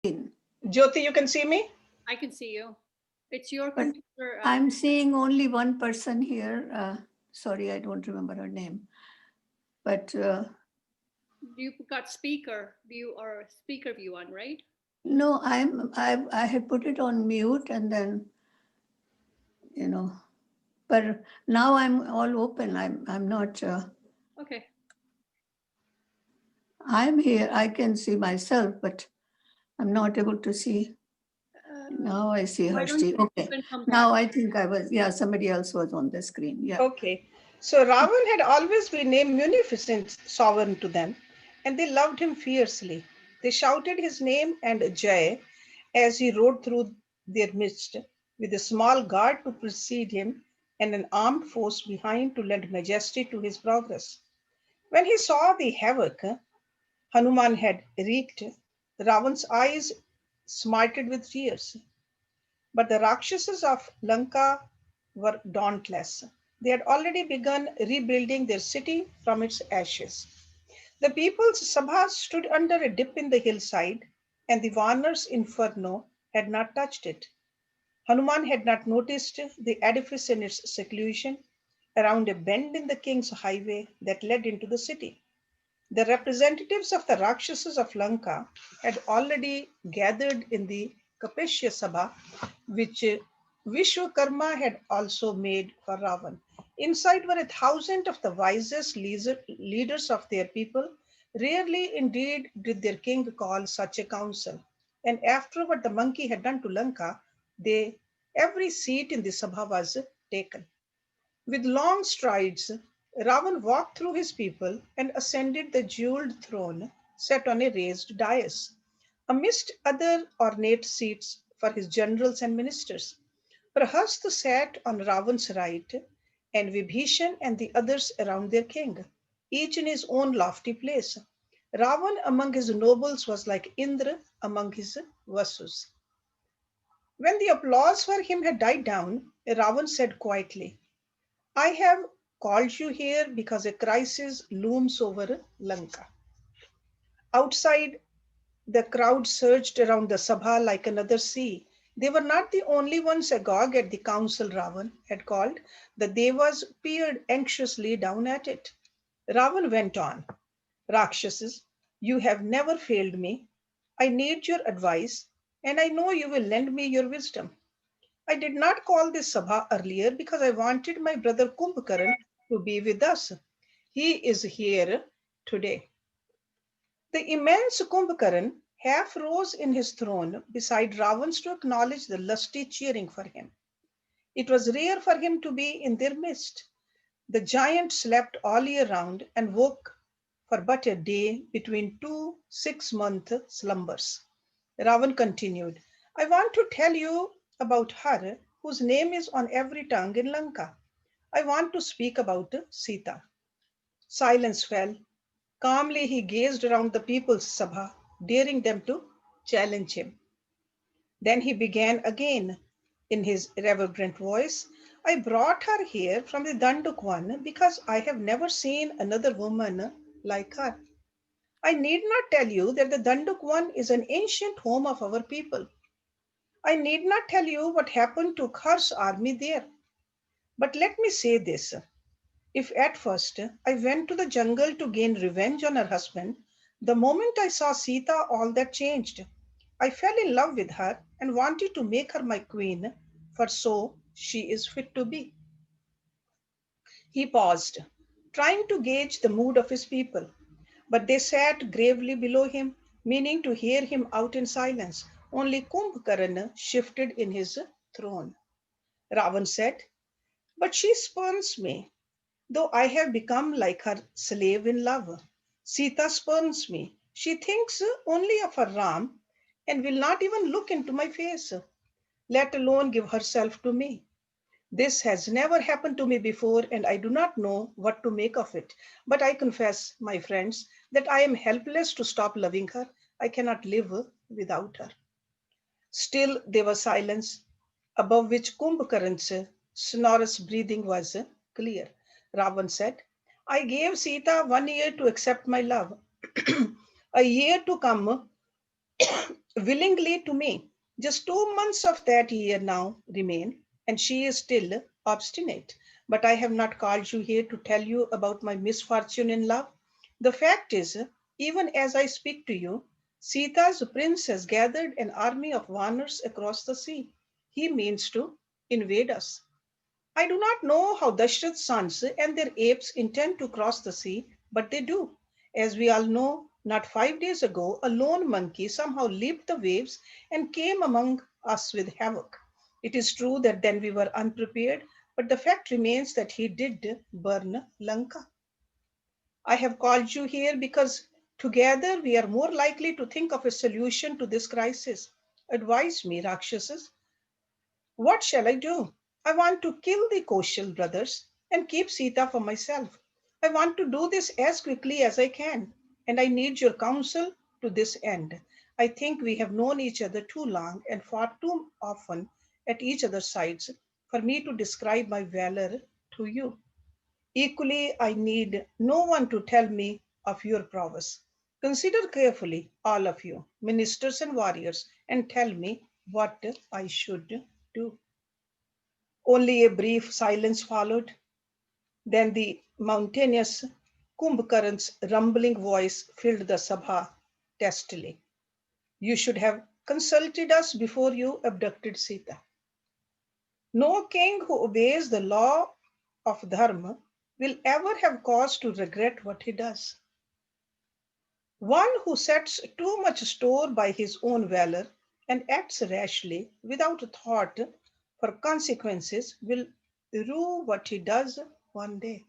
Jyoti, you can see me? I can see you. It's your But computer. I'm seeing only one person here. Sorry, I don't remember her name. But You got speaker view or speaker view on, right? no, I had put it on mute and then, you know, but now I'm all open. I'm not. Okay. I'm here. I can see myself, but I'm not able to see. Now I see Why don't Hershey. you Okay. come back? Now I think I was. Yeah, somebody else was on the screen. Yeah. Okay. So Ravan had always been a munificent sovereign to them, and they loved him fiercely. They shouted his name and Jai as he rode through their midst, with a small guard to precede him and an armed force behind to lend majesty to his progress. When he saw the havoc Hanuman had wreaked, Ravan's eyes smarted with tears. But the Rakshasas of Lanka were dauntless. They had already begun rebuilding their city from its ashes. The people's Sabha stood under a dip in the hillside, and the Varnar's inferno had not touched it. Hanuman had not noticed the edifice in its seclusion around a bend in the king's highway that led into the city. The representatives of the Rakshasas of Lanka had already gathered in the Kapishya Sabha, which Vishwakarma had also made for Ravan. Inside were 1,000 of the wisest leaders of their people. Rarely indeed did their king call such a council. And after what the monkey had done to Lanka, every seat in the Sabha was taken. With long strides, Ravan walked through his people and ascended the jeweled throne set on a raised dais, amidst other ornate seats for his generals and ministers. Prahasta sat on Ravan's right, and Vibhishan and the others around their king, each in his own lofty place. Ravan among his nobles was like Indra among his Vasus. When the applause for him had died down, Ravan said quietly, I have called you here because a crisis looms over Lanka. Outside, the crowd surged around the Sabha like another sea. They were not the only ones agog at the council Ravan had called. The Devas peered anxiously down at it. Ravan went on, Rakshasas, you have never failed me. I need your advice, and I know you will lend me your wisdom. I did not call this Sabha earlier because I wanted my brother Kumbhakaran to be with us. He is here today. The immense Kumbhakaran half rose in his throne beside Ravans to acknowledge the lusty cheering for him. It was rare for him to be in their midst. The giant slept all year round and woke for but a day between two 6-month slumbers. Ravan continued, I want to tell you about her whose name is on every tongue in Lanka. I want to speak about Sita. Silence fell. Calmly he gazed around the people's sabha, daring them to challenge him. Then he began again in his reverberant voice. I brought her here from the Dandukwan because I have never seen another woman like her. I need not tell you that the Dandukwan is an ancient home of our people. I need not tell you what happened to Khar's army there. But let me say this. If at first I went to the jungle to gain revenge on her husband, the moment I saw Sita, all that changed. I fell in love with her and wanted to make her my queen, for so she is fit to be. He paused, trying to gauge the mood of his people, but they sat gravely below him, meaning to hear him out in silence. Only Kumbhakarna shifted in his throne. Ravan said, But she spurns me, though I have become like her slave in love. Sita spurns me. She thinks only of her Ram and will not even look into my face, let alone give herself to me. This has never happened to me before, and I do not know what to make of it. But I confess, my friends, that I am helpless to stop loving her. I cannot live without her. Still, there was silence, above which Kumbhakaran's sonorous breathing was clear. Ravan said, I gave Sita 1 year to accept my love. A year to come willingly to me. Just 2 months of that year now remain, and she is still obstinate. But I have not called you here to tell you about my misfortune in love. The fact is, even as I speak to you, Sita's prince has gathered an army of Vanars across the sea. He means to invade us. I do not know how Dashrath's sons and their apes intend to cross the sea, but they do. As we all know, not 5 days ago, a lone monkey somehow leaped the waves and came among us with havoc. It is true that then we were unprepared, but the fact remains that he did burn Lanka. I have called you here because together we are more likely to think of a solution to this crisis. Advise me, Rakshasas. What shall I do? I want to kill the Koshal brothers and keep Sita for myself. I want to do this as quickly as I can, and I need your counsel to this end. I think we have known each other too long and far too often at each other's sides for me to describe my valor to you. Equally, I need no one to tell me of your prowess. Consider carefully, all of you, ministers and warriors, and tell me what I should do. Only a brief silence followed. Then the mountainous Kumbhkarn's rumbling voice filled the Sabha testily. You should have consulted us before you abducted Sita. No king who obeys the law of Dharma will ever have cause to regret what he does. One who sets too much store by his own valor and acts rashly without thought for consequences will rue what he does one day.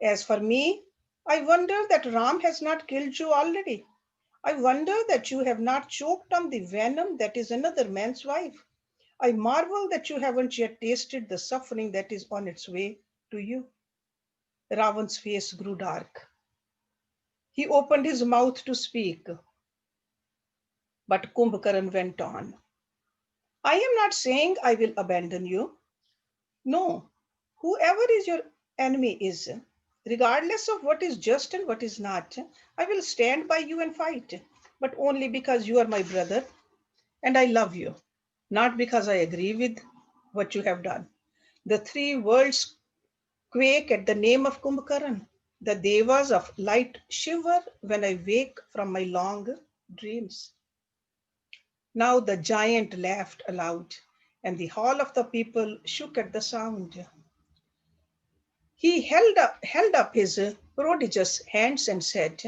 As for me, I wonder that Ram has not killed you already. I wonder that you have not choked on the venom that is another man's wife. I marvel that you haven't yet tasted the suffering that is on its way to you. Ravan's face grew dark. He opened his mouth to speak, but Kumbhakaran went on. I am not saying I will abandon you. No, whoever is your enemy is, regardless of what is just and what is not, I will stand by you and fight, but only because you are my brother and I love you, not because I agree with what you have done. The three worlds quake at the name of Kumbhakaran. The devas of light shiver when I wake from my long dreams. Now the giant laughed aloud, and the hall of the people shook at the sound. He held up his prodigious hands and said,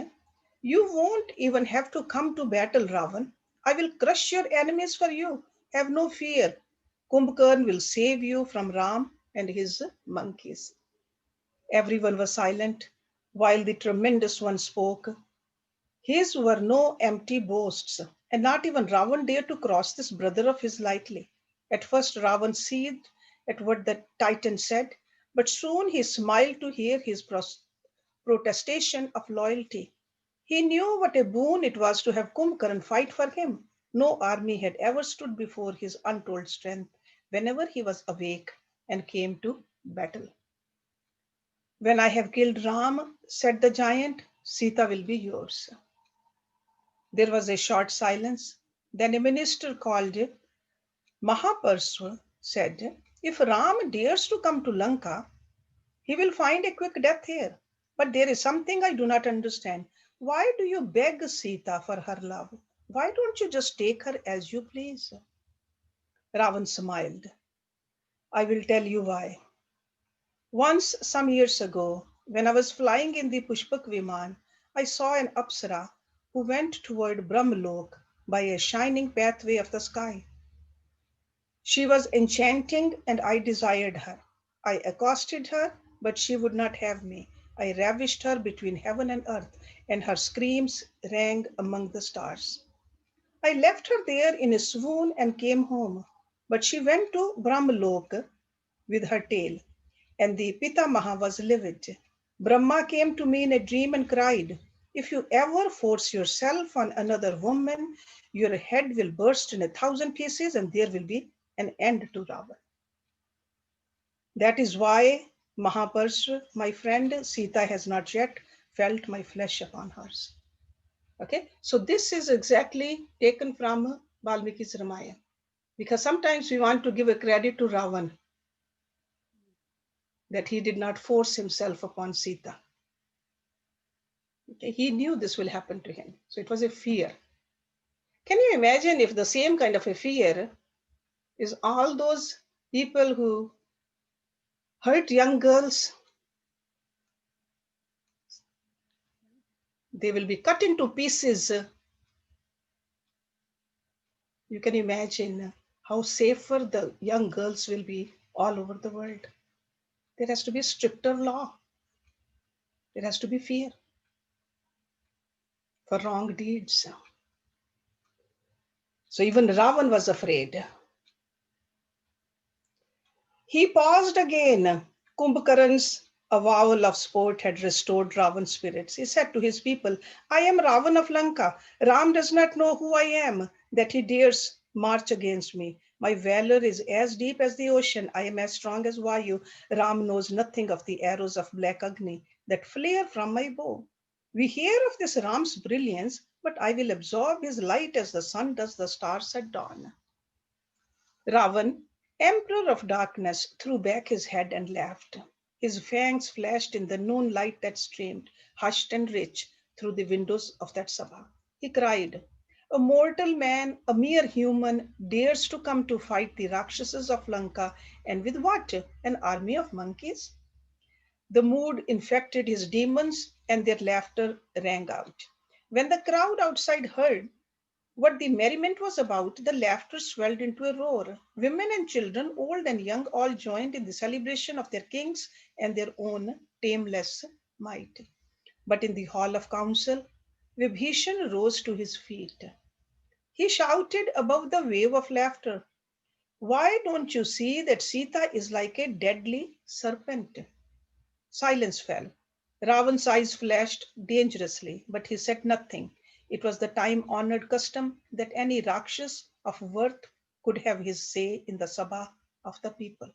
You won't even have to come to battle, Ravan. I will crush your enemies for you. Have no fear. Kumbhakarn will save you from Ram and his monkeys. Everyone was silent while the tremendous one spoke. His were no empty boasts, and not even Ravan dared to cross this brother of his lightly. At first, Ravan seethed at what the Titan said, but soon he smiled to hear his protestation of loyalty. He knew what a boon it was to have Kumbhakarn fight for him. No army had ever stood before his untold strength whenever he was awake and came to battle. When I have killed Ram, said the giant, Sita will be yours. There was a short silence. Then a minister called Mahaparsva said, If Ram dares to come to Lanka, he will find a quick death here. But there is something I do not understand. Why do you beg Sita for her love? Why don't you just take her as you please? Ravan smiled. I will tell you why. Once, some years ago, when I was flying in the Pushpak Viman, I saw an Apsara who went toward Brahmalok by a shining pathway of the sky. She was enchanting and I desired her. I accosted her, but she would not have me. I ravished her between heaven and earth, and her screams rang among the stars. I left her there in a swoon and came home, but she went to Brahmalok with her tail, and the Pitamaha was livid. Brahma came to me in a dream and cried, If you ever force yourself on another woman, your head will burst in 1,000 pieces and there will be an end to Ravan. That is why, Mahaparshva, my friend, Sita has not yet felt my flesh upon hers. Okay, so this is exactly taken from Valmiki's Ramayana, because sometimes we want to give a credit to Ravan that he did not force himself upon Sita. Okay, he knew this will happen to him, so it was a fear. Can you imagine if the same kind of a fear is all those people who hurt young girls? They will be cut into pieces. You can imagine how safer the young girls will be all over the world. There has to be stricter law. There has to be fear for wrong deeds. So even Ravan was afraid. He paused again. Kumbhakaran's avowal of sport had restored Ravan's spirits. He said to his people, I am Ravan of Lanka. Ram does not know who I am, that he dares march against me. My valor is as deep as the ocean. I am as strong as Vayu. Ram knows nothing of the arrows of black Agni that flare from my bow. We hear of this Ram's brilliance, but I will absorb his light as the sun does the stars at dawn. Ravan, emperor of darkness, threw back his head and laughed. His fangs flashed in the noon light that streamed, hushed and rich, through the windows of that sabha. He cried, a mortal man, a mere human, dares to come to fight the Rakshasas of Lanka, and with what? An army of monkeys? The mood infected his demons, and their laughter rang out. When the crowd outside heard what the merriment was about, the laughter swelled into a roar. Women and children, old and young, all joined in the celebration of their kings and their own tameless might. But in the hall of council, Vibhishan rose to his feet. He shouted above the wave of laughter, why don't you see that Sita is like a deadly serpent? Silence fell. Ravan's eyes flashed dangerously, but he said nothing. It was the time honored custom that any Rakshas of worth could have his say in the Sabha of the people.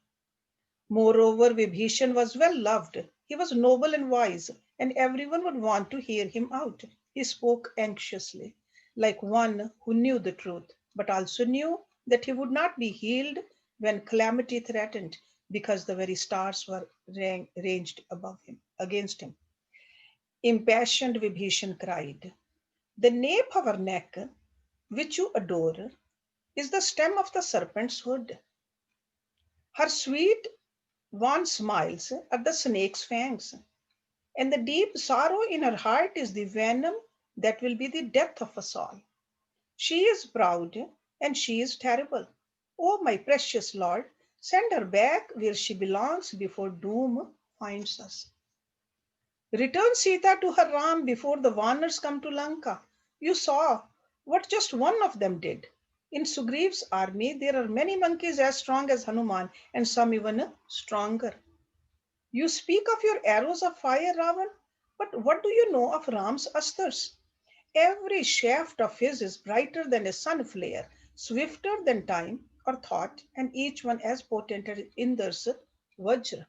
Moreover, Vibhishan was well loved. He was noble and wise, and everyone would want to hear him out. He spoke anxiously, like one who knew the truth, but also knew that he would not be healed when calamity threatened, because the very stars were ranged above him, against him. Impassioned Vibhishan cried, the nape of her neck, which you adore, is the stem of the serpent's hood. Her sweet wan smiles are the snake's fangs, and the deep sorrow in her heart is the venom that will be the death of us all. She is proud and she is terrible. Oh, my precious Lord, send her back where she belongs before doom finds us. Return Sita to her Ram before the Vanars come to Lanka. You saw what just one of them did. In Sugriev's army, there are many monkeys as strong as Hanuman and some even stronger. You speak of your arrows of fire, Ravan, but what do you know of Ram's astars? Every shaft of his is brighter than a sun flare, swifter than time or thought, and each one as potent as Indra's Vajra.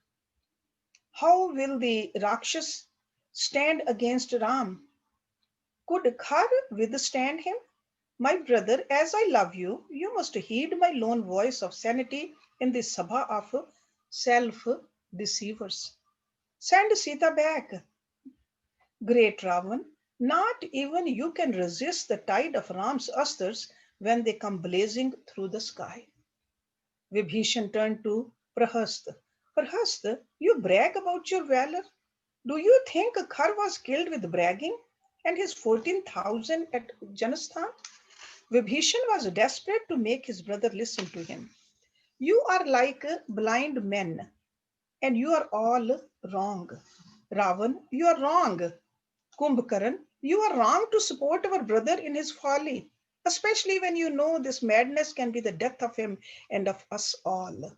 How will the Rakshas stand against Ram? Could Khar withstand him? My brother, as I love you, you must heed my lone voice of sanity in the sabha of self deceivers. Send Sita back, great Ravan. Not even you can resist the tide of Ram's astars when they come blazing through the sky. Vibhishan turned to Prahasta. Prahasta, you brag about your valor. Do you think Khar was killed with bragging and his 14,000 at Janasthan? Vibhishan was desperate to make his brother listen to him. You are like blind men, and you are all wrong. Ravan, you are wrong. Kumbhakaran, you are wrong to support our brother in his folly, especially when you know this madness can be the death of him and of us all.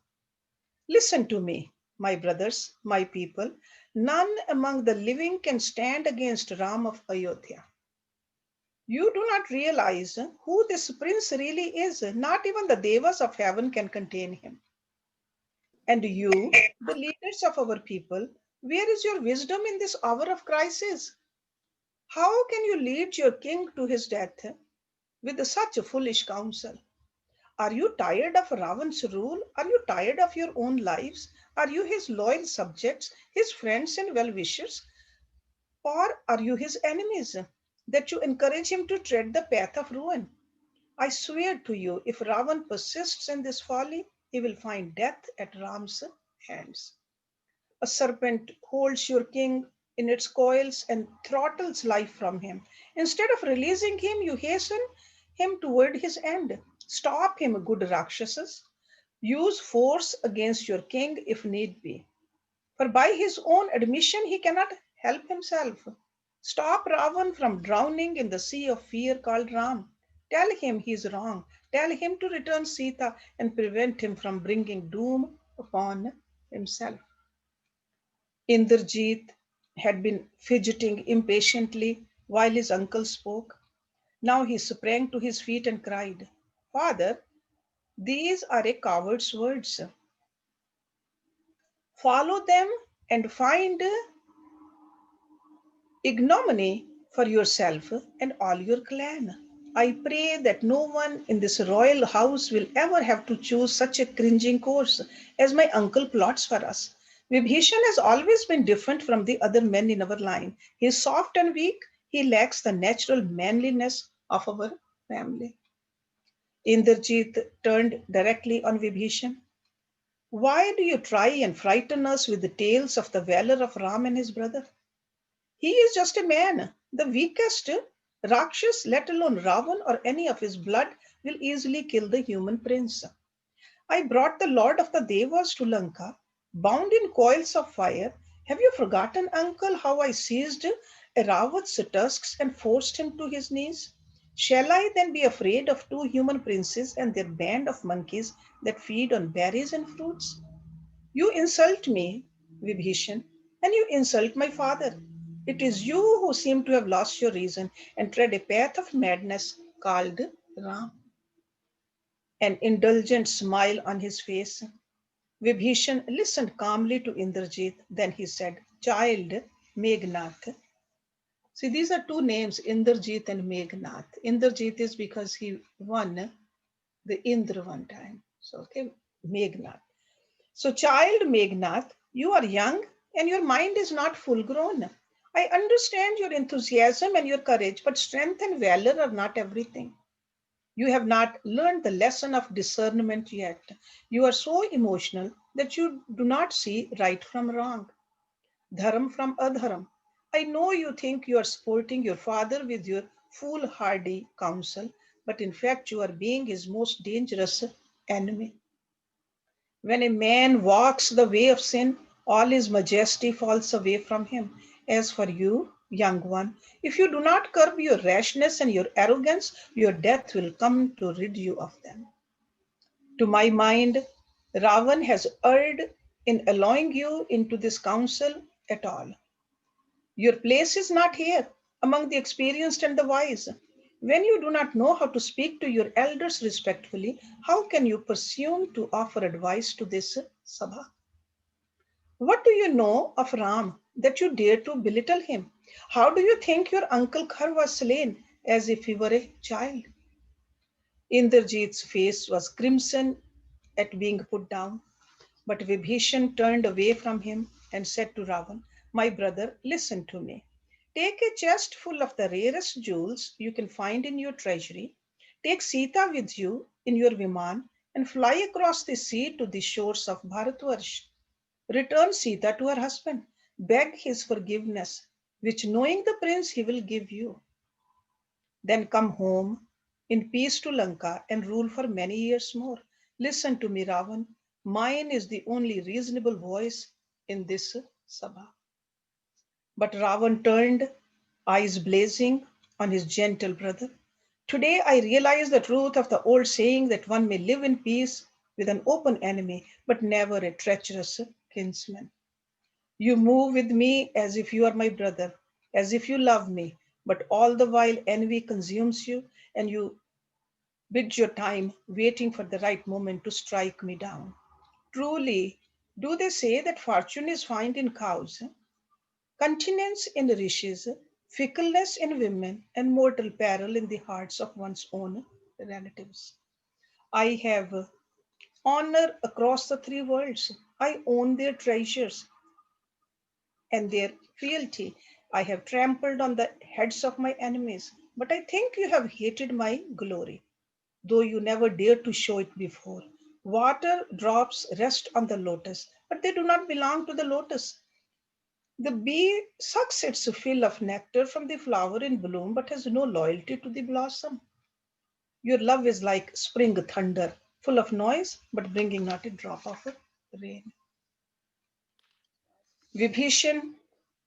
Listen to me, my brothers, my people. None among the living can stand against Ram of Ayodhya. You do not realize who this prince really is. Not even the devas of heaven can contain him. And you, the leaders of our people, where is your wisdom in this hour of crisis? How can you lead your king to his death with such a foolish counsel? Are you tired of Ravan's rule? Are you tired of your own lives? Are you his loyal subjects, his friends and well wishers? Or are you his enemies, that you encourage him to tread the path of ruin? I swear to you, if Ravan persists in this folly, he will find death at Ram's hands. A serpent holds your king in its coils and throttles life from him. Instead of releasing him, you hasten him toward his end. Stop him, good Rakshasas. Use force against your king if need be. For by his own admission, he cannot help himself. Stop Ravan from drowning in the sea of fear called Ram. Tell him he is wrong. Tell him to return Sita and prevent him from bringing doom upon himself. Indrajit had been fidgeting impatiently while his uncle spoke. Now he sprang to his feet and cried, Father, these are a coward's words. Follow them and find ignominy for yourself and all your clan. I pray that no one in this royal house will ever have to choose such a cringing course as my uncle plots for us. Vibhishan has always been different from the other men in our line. He is soft and weak. He lacks the natural manliness of our family. Indrajit turned directly on Vibhishan. Why do you try and frighten us with the tales of the valor of Ram and his brother? He is just a man. The weakest Rakshas, let alone Ravan or any of his blood, will easily kill the human prince. I brought the Lord of the Devas to Lanka, bound in coils of fire. Have you forgotten, uncle, how I seized Eravat's tusks and forced him to his knees? Shall I then be afraid of two human princes and their band of monkeys that feed on berries and fruits? You insult me, Vibhishan, and you insult my father. It is you who seem to have lost your reason and tread a path of madness called Ram. An indulgent smile on his face. Vibhishan listened calmly to Indrajit. Then he said, Child Meghnath. See, these are two names, Indrajit and Meghnath. Indrajit is because he won the Indra one time. So, okay, Meghnath. So, child Meghnath, you are young and your mind is not full grown. I understand your enthusiasm and your courage, but strength and valor are not everything. You have not learned the lesson of discernment yet. You are so emotional that you do not see right from wrong, dharam from adharam. I know you think you are supporting your father with your foolhardy counsel, but in fact, you are being his most dangerous enemy. When a man walks the way of sin, all his majesty falls away from him. As for you, young one, if you do not curb your rashness and your arrogance, your death will come to rid you of them. To my mind, Ravan has erred in allowing you into this council at all. Your place is not here among the experienced and the wise. When you do not know how to speak to your elders respectfully, how can you presume to offer advice to this Sabha? What do you know of Ram that you dare to belittle him? How do you think your uncle Khar was slain as if he were a child? Indrajit's face was crimson at being put down, but Vibhishan turned away from him and said to Ravan, My brother, listen to me. Take a chest full of the rarest jewels you can find in your treasury. Take Sita with you in your Viman and fly across the sea to the shores of Bharatvarsh. Return Sita to her husband. Beg his forgiveness, which knowing the prince he will give you. Then come home in peace to Lanka and rule for many years more. Listen to me, Ravan. Mine is the only reasonable voice in this Sabha. But Ravan turned, eyes blazing, on his gentle brother. Today I realize the truth of the old saying that one may live in peace with an open enemy, but never a treacherous kinsman. You move with me as if you are my brother, as if you love me, but all the while envy consumes you and you bid your time waiting for the right moment to strike me down. Truly, do they say that fortune is found in cows, continence in riches, fickleness in women, and mortal peril in the hearts of one's own relatives. I have honor across the three worlds. I own their treasures and their fealty. I have trampled on the heads of my enemies. But I think you have hated my glory, though you never dared to show it before. Water drops rest on the lotus, but they do not belong to the lotus. The bee sucks its fill of nectar from the flower in bloom, but has no loyalty to the blossom. Your love is like spring thunder, full of noise, but bringing not a drop of rain. Vibhishan,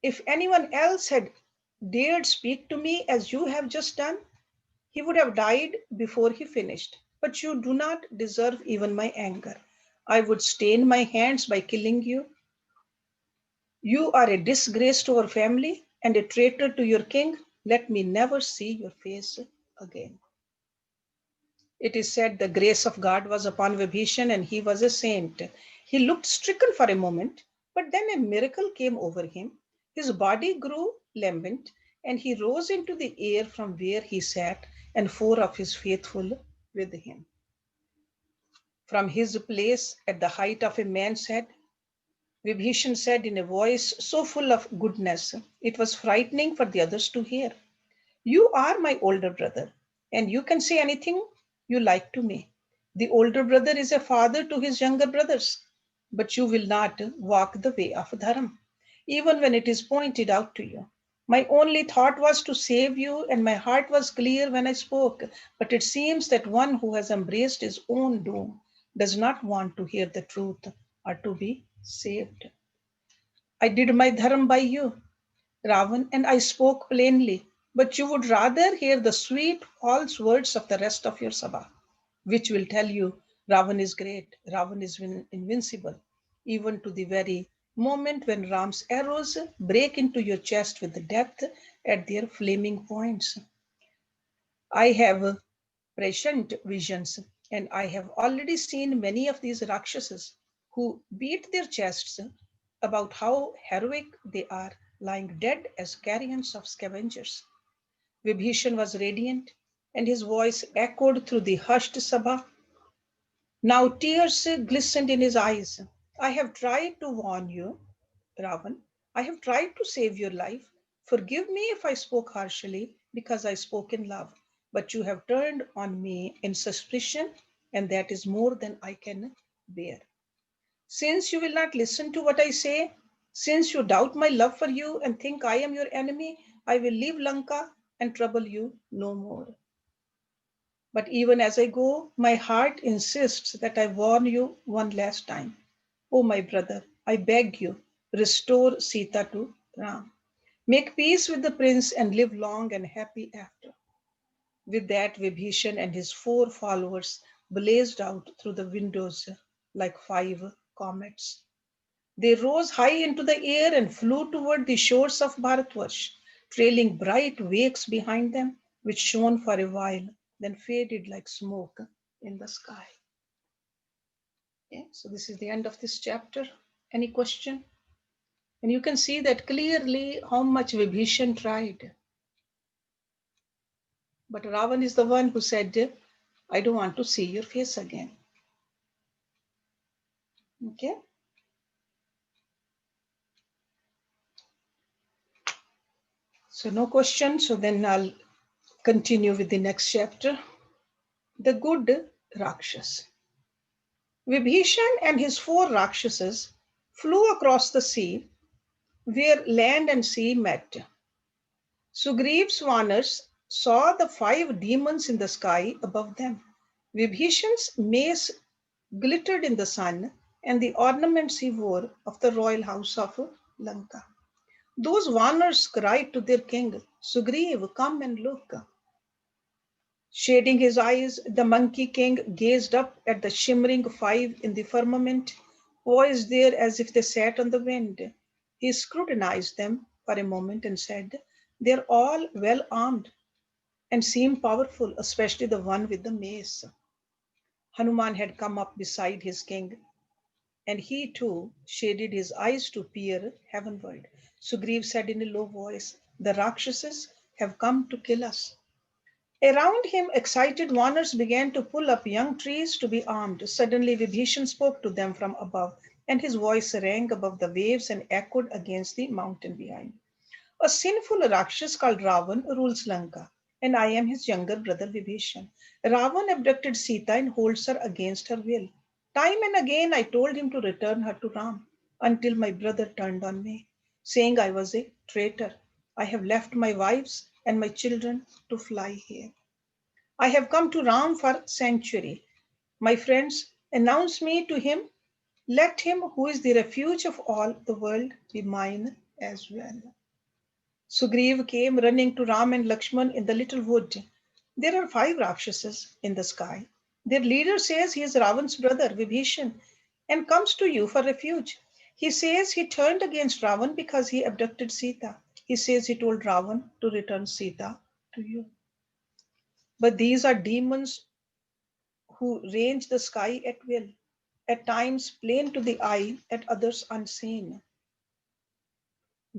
if anyone else had dared speak to me as you have just done, he would have died before he finished. But you do not deserve even my anger. I would stain my hands by killing you. You are a disgrace to our family and a traitor to your king. Let me never see your face again. It is said the grace of God was upon Vibhishan and he was a saint. He looked stricken for a moment, but then a miracle came over him. His body grew lambent and he rose into the air from where he sat, and four of his faithful with him. From his place at the height of a man's head, Vibhishan said in a voice so full of goodness, it was frightening for the others to hear. You are my older brother, and you can say anything you like to me. The older brother is a father to his younger brothers, but you will not walk the way of Dharam, even when it is pointed out to you. My only thought was to save you, and my heart was clear when I spoke. But it seems that one who has embraced his own doom does not want to hear the truth or to be saved. I did my dharma by you, Ravan, and I spoke plainly, but you would rather hear the sweet, false words of the rest of your Sabha, which will tell you Ravan is great, Ravan is invincible, even to the very moment when Ram's arrows break into your chest with the death at their flaming points. I have prescient visions, and I have already seen many of these Rakshasas who beat their chests about how heroic they are, lying dead as carrions of scavengers. Vibhishan was radiant, and his voice echoed through the hushed Sabha. Now tears glistened in his eyes. I have tried to warn you, Ravan. I have tried to save your life. Forgive me if I spoke harshly, because I spoke in love. But you have turned on me in suspicion, and that is more than I can bear. Since you will not listen to what I say, since you doubt my love for you and think I am your enemy, I will leave Lanka and trouble you no more. But even as I go, my heart insists that I warn you one last time. Oh, my brother, I beg you, restore Sita to Ram. Make peace with the prince and live long and happy after. With that, Vibhishan and his four followers blazed out through the windows like five comets. They rose high into the air and flew toward the shores of Bharatvarsh, trailing bright wakes behind them, which shone for a while, then faded like smoke in the sky. Okay, so this is the end of this chapter. Any question? And you can see that clearly how much Vibhishan tried. But Ravan is the one who said, I don't want to see your face again. Okay. So no question. So then I'll continue with the next chapter. The good Rakshas. Vibhishan and his four Rakshasas flew across the sea where land and sea met. Sugriva's Vanars saw the five demons in the sky above them. Vibhishan's mace glittered in the sun, and the ornaments he wore of the royal house of Lanka. Those Vanars cried to their king, Sugriva, come and look. Shading his eyes, the monkey king gazed up at the shimmering five in the firmament, poised there as if they sat on the wind. He scrutinized them for a moment and said, they're all well armed and seem powerful, especially the one with the mace. Hanuman had come up beside his king, and he too shaded his eyes to peer heavenward. Sugriv said in a low voice, The Rakshasas have come to kill us. Around him, excited warriors began to pull up young trees to be armed. Suddenly, Vibhishan spoke to them from above, and his voice rang above the waves and echoed against the mountain behind. A sinful Rakshas called Ravan rules Lanka, and I am his younger brother Vibhishan. Ravan abducted Sita and holds her against her will. Time and again I told him to return her to Ram, until my brother turned on me, saying I was a traitor. I have left my wives and my children to fly here. I have come to Ram for sanctuary. My friends, announce me to him. Let him who is the refuge of all the world be mine as well. Sugriv came running to Ram and Lakshman in the little wood. There are 5 Rakshasas in the sky. Their leader says he is Ravan's brother, Vibhishan, and comes to you for refuge. He says he turned against Ravan because he abducted Sita. He says he told Ravan to return Sita to you. But these are demons who range the sky at will, at times plain to the eye, at others unseen.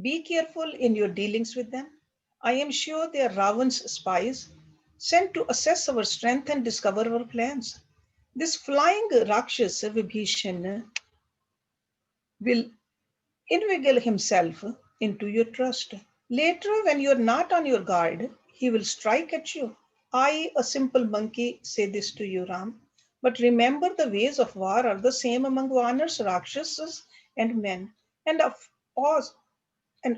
Be careful in your dealings with them. I am sure they are Ravan's spies, sent to assess our strength and discover our plans. This flying Rakshasa Vibhishan will inveigle himself into your trust. Later, when you are not on your guard, he will strike at you. I, a simple monkey, say this to you, Ram. But remember, the ways of war are the same among Vanars, Rakshasas, and men, and us,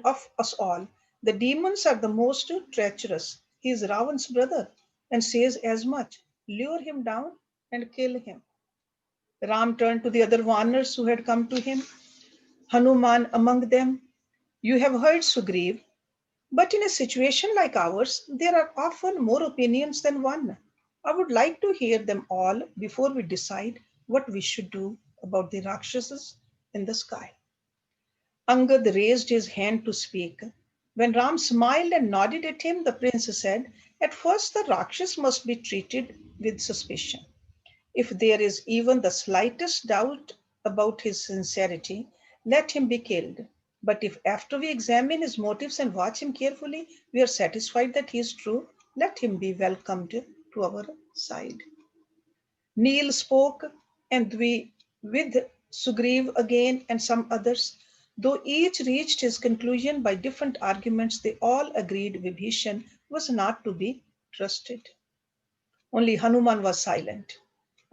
of us all. The demons are the most treacherous. He is Ravan's brother and says as much. Lure him down and kill him. Ram turned to the other Vanars who had come to him, Hanuman among them. You have heard Sugriv, but in a situation like ours, there are often more opinions than one. I would like to hear them all before we decide what we should do about the Rakshasas in the sky. Angad raised his hand to speak. When Ram smiled and nodded at him, the prince said, at first the Rakshas must be treated with suspicion. If there is even the slightest doubt about his sincerity, let him be killed. But if after we examine his motives and watch him carefully, we are satisfied that he is true, let him be welcomed to our side. Neil spoke, and we with Sugriv again and some others. Though each reached his conclusion by different arguments, they all agreed Vibhishan was not to be trusted. Only Hanuman was silent.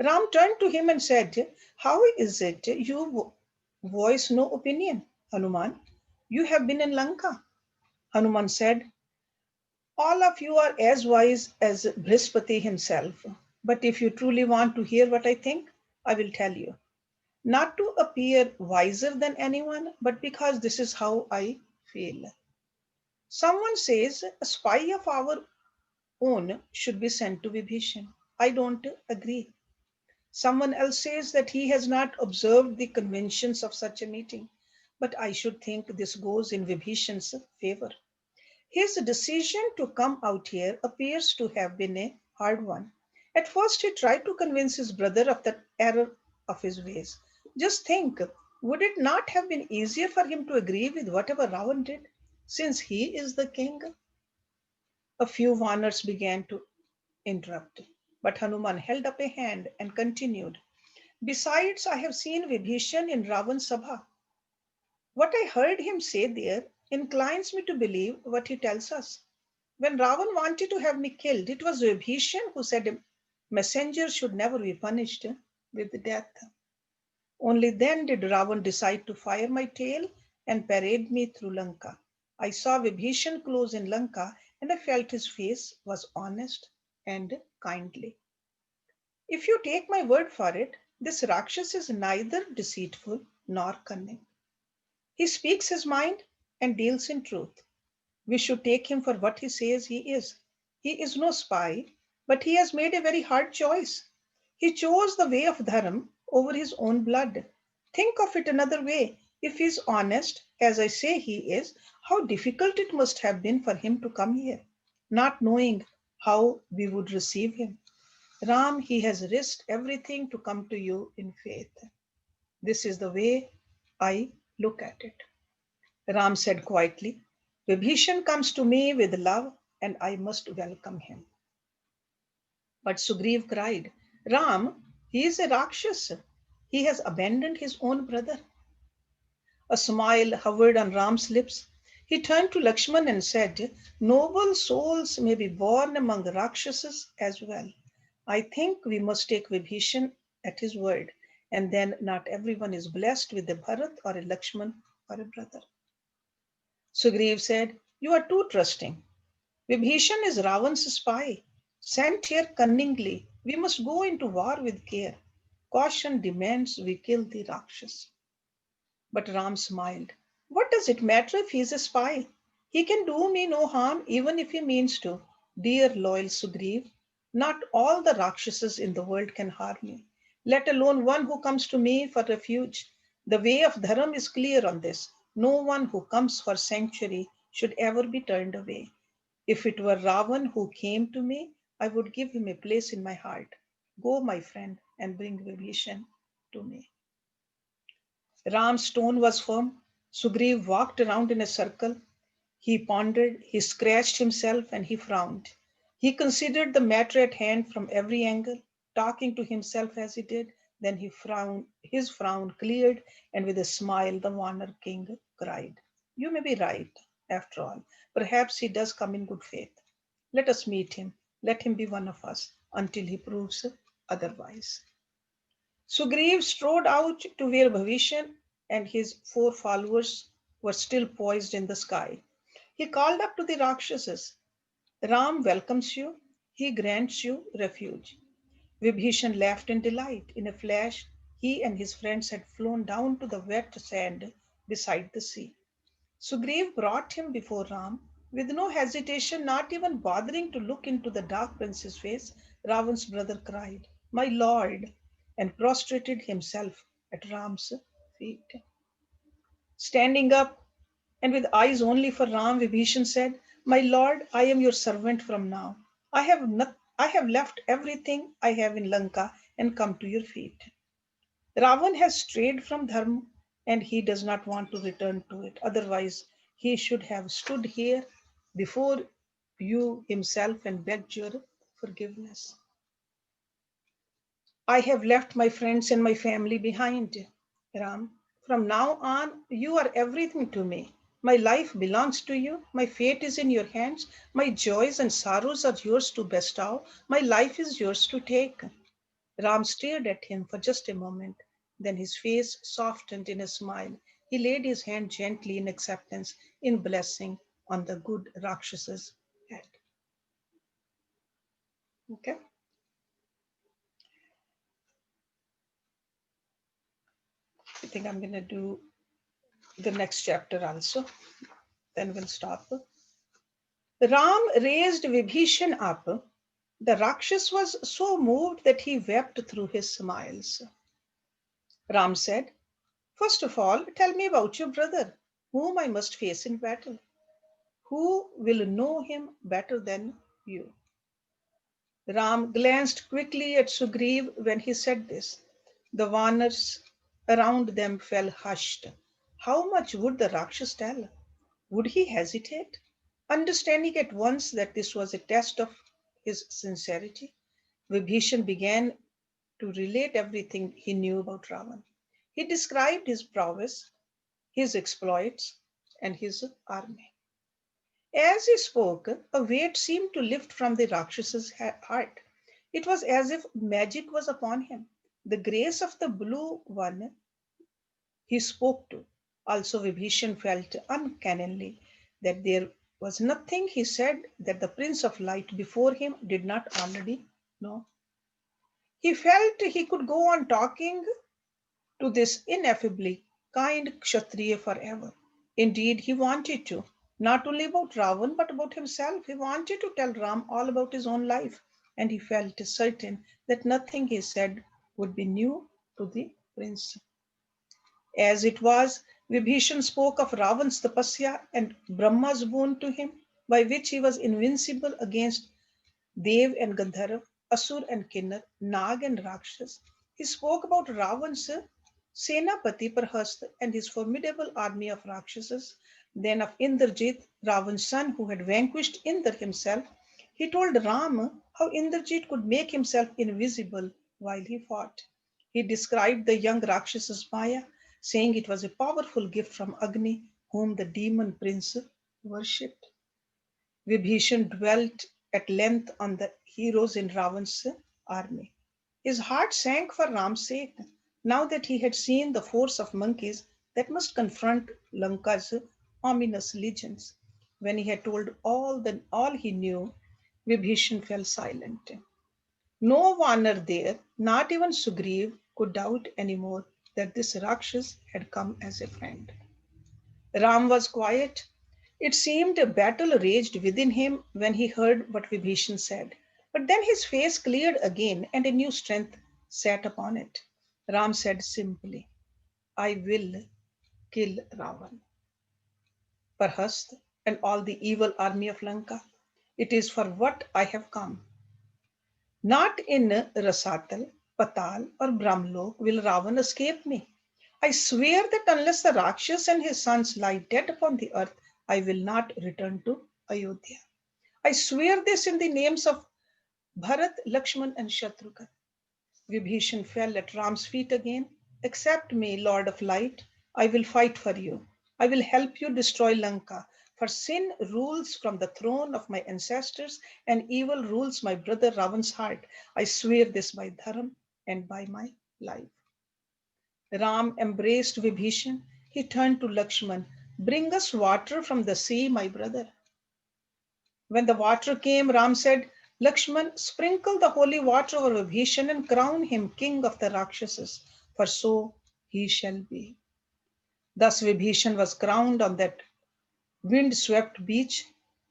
Ram turned to him and said, how is it you voice no opinion, Hanuman? You have been in Lanka. Hanuman said, all of you are as wise as Brihaspati himself. But if you truly want to hear what I think, I will tell you. Not to appear wiser than anyone, but because this is how I feel. Someone says a spy of our own should be sent to Vibhishan. I don't agree. Someone else says that he has not observed the conventions of such a meeting, but I should think this goes in Vibhishan's favor. His decision to come out here appears to have been a hard one. At first, he tried to convince his brother of the error of his ways. Just think, would it not have been easier for him to agree with whatever Ravan did, since he is the king? A few Vanars began to interrupt, but Hanuman held up a hand and continued. Besides, I have seen Vibhishan in Ravan Sabha. What I heard him say there inclines me to believe what he tells us. When Ravan wanted to have me killed, it was Vibhishan who said a messenger should never be punished with death. Only then did Ravan decide to fire my tail and parade me through Lanka. I saw Vibhishan close in Lanka and I felt his face was honest and kindly. If you take my word for it, this Rakshas is neither deceitful nor cunning. He speaks his mind and deals in truth. We should take him for what he says he is. He is no spy, but he has made a very hard choice. He chose the way of dharma over his own blood. Think of it another way. If he is honest, as I say he is, how difficult it must have been for him to come here, not knowing how we would receive him. Ram, he has risked everything to come to you in faith. This is the way I look at it. Ram said quietly, Vibhishan comes to me with love, and I must welcome him. But Sugriv cried, Ram, he is a Rakshasa. He has abandoned his own brother. A smile hovered on Ram's lips. He turned to Lakshman and said, Noble souls may be born among the Rakshasas as well. I think we must take Vibhishan at his word, and then not everyone is blessed with a Bharat or a Lakshman or a brother. Sugriv said, You are too trusting. Vibhishan is Ravan's spy, sent here cunningly. We must go into war with care. Caution demands we kill the Rakshas. But Ram smiled. What does it matter if he is a spy? He can do me no harm even if he means to. Dear loyal Sugriv, not all the Rakshasas in the world can harm me, let alone one who comes to me for refuge. The way of Dharam is clear on this. No one who comes for sanctuary should ever be turned away. If it were Ravan who came to me, I would give him a place in my heart. Go, my friend, and bring Vibhishan to me. Ram's tone was firm. Sugriv walked around in a circle. He pondered, he scratched himself, and he frowned. He considered the matter at hand from every angle, talking to himself as he did. Then his frown cleared, and with a smile, the Warner king cried, You may be right, after all. Perhaps he does come in good faith. Let us meet him. Let him be one of us until he proves otherwise. Sugriv strode out to where Bhavishan and his 4 followers were still poised in the sky. He called up to the Rakshasas, Ram welcomes you, he grants you refuge. Vibhishan laughed in delight. In a flash, he and his friends had flown down to the wet sand beside the sea. Sugriv brought him before Ram. With no hesitation, not even bothering to look into the dark prince's face, Ravan's brother cried, My lord, and prostrated himself at Ram's feet. Standing up and with eyes only for Ram, Vibhishan said, My lord, I am your servant from now. I have left everything I have in Lanka and come to your feet. Ravan has strayed from Dharma and he does not want to return to it. Otherwise, he should have stood here before you himself and begged your forgiveness. I have left my friends and my family behind, Ram. From now on, you are everything to me. My life belongs to you. My fate is in your hands. My joys and sorrows are yours to bestow. My life is yours to take. Ram stared at him for just a moment. Then his face softened in a smile. He laid his hand gently in acceptance, in blessing on the good Rakshasa's head. Okay? I think I'm going to do the next chapter also. Then we'll stop. Ram raised Vibhishan up. The Rakshas was so moved that he wept through his smiles. Ram said, First of all, tell me about your brother, whom I must face in battle. Who will know him better than you? Ram glanced quickly at Sugriv when he said this. The Vanars around them fell hushed. How much would the Rakshas tell? Would he hesitate? Understanding at once that this was a test of his sincerity, Vibhishan began to relate everything he knew about Ravan. He described his prowess, his exploits, and his army. As he spoke, a weight seemed to lift from the Rakshasa's heart. It was as if magic was upon him. The grace of the blue one he spoke to. Also, Vibhishan felt uncannily that there was nothing he said that the Prince of Light before him did not already know. He felt he could go on talking to this ineffably kind Kshatriya forever. Indeed, he wanted to, not only about Ravan, but about himself. He wanted to tell Ram all about his own life, and he felt certain that nothing he said would be new to the prince. As it was, Vibhishan spoke of Ravan's tapasya and Brahma's boon to him, by which he was invincible against Dev and Gandharv, Asur and Kinnar, Nag and Rakshas. He spoke about Ravan's Senapati Parhasta and his formidable army of Rakshasas, Then of Indrajit, Ravan's son who had vanquished Indra himself, he told Ram how Indrajit could make himself invisible while he fought. He described the young Rakshas's Maya, saying it was a powerful gift from Agni, whom the demon prince worshipped. Vibhishan dwelt at length on the heroes in Ravan's army. His heart sank for Ram's sake, now that he had seen the force of monkeys that must confront Lanka's ominous legions. When he had told all he knew, Vibhishan fell silent. No Vanar there, not even Sugriv, could doubt anymore that this Rakshas had come as a friend. Ram was quiet. It seemed a battle raged within him when he heard what Vibhishan said. But then his face cleared again and a new strength sat upon it. Ram said simply, I will kill Ravan, Parhast, and all the evil army of Lanka. It is for what I have come. Not in Rasatal, Patal, or Brahmlok will Ravan escape me. I swear that unless the Rakshas and his sons lie dead upon the earth, I will not return to Ayodhya. I swear this in the names of Bharat, Lakshman, and Shatrughan. Vibhishan fell at Ram's feet again. Accept me, Lord of Light. I will fight for you. I will help you destroy Lanka. For sin rules from the throne of my ancestors, and evil rules my brother Ravan's heart. I swear this by Dharam and by my life. Ram embraced Vibhishan. He turned to Lakshman. Bring us water from the sea, my brother. When the water came, Ram said, Lakshman, sprinkle the holy water over Vibhishan and crown him king of the Rakshasas, for so he shall be. Thus Vibhishan was crowned on that wind-swept beach.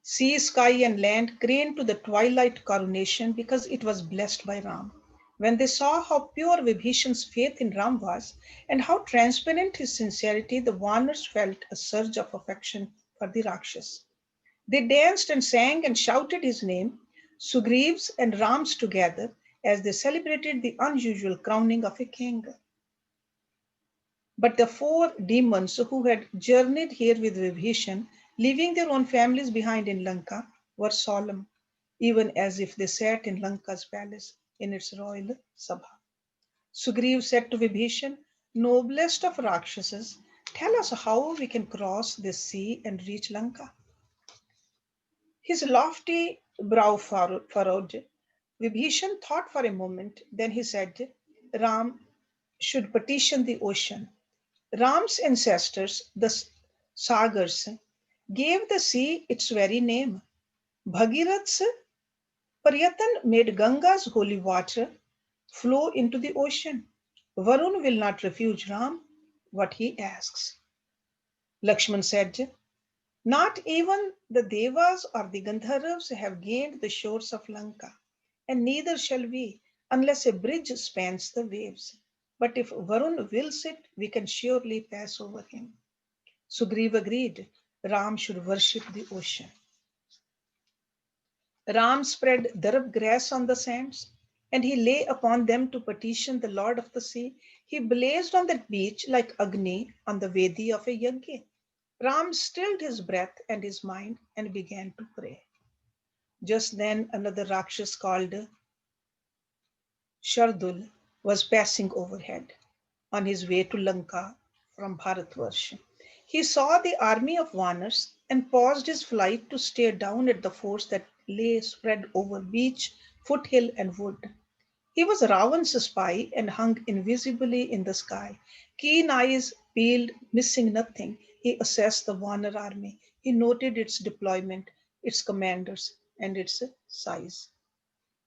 Sea, sky, and land craned to the twilight coronation because it was blessed by Ram. When they saw how pure Vibhishan's faith in Ram was and how transparent his sincerity, the Vanars felt a surge of affection for the Rakshas. They danced and sang and shouted his name, Sugriv's and Ram's together, as they celebrated the unusual crowning of a king. But the four demons who had journeyed here with Vibhishan, leaving their own families behind in Lanka, were solemn, even as if they sat in Lanka's palace in its royal sabha. Sugriv said to Vibhishan, Noblest of Rakshasas, tell us how we can cross this sea and reach Lanka. His lofty brow furrowed. Vibhishan thought for a moment, then he said, Ram should petition the ocean. Ram's ancestors, the Sagars, gave the sea its very name. Bhagirath's Paryatan made Ganga's holy water flow into the ocean. Varun will not refuse Ram what he asks. Lakshman said, Not even the Devas or the Gandharvas have gained the shores of Lanka, and neither shall we unless a bridge spans the waves. But if Varun wills it, we can surely pass over him. Sugriva agreed. Ram should worship the ocean. Ram spread darab grass on the sands, and he lay upon them to petition the Lord of the sea. He blazed on that beach like Agni on the Vedi of a yajna. Ram stilled his breath and his mind and began to pray. Just then, another Rakshas called Shardul was passing overhead on his way to Lanka from Bharatvarsh. He saw the army of Vanars and paused his flight to stare down at the force that lay spread over beach, foothill, and wood. He was Ravan's spy and hung invisibly in the sky. Keen eyes peeled, missing nothing. He assessed the Vanar army. He noted its deployment, its commanders, and its size.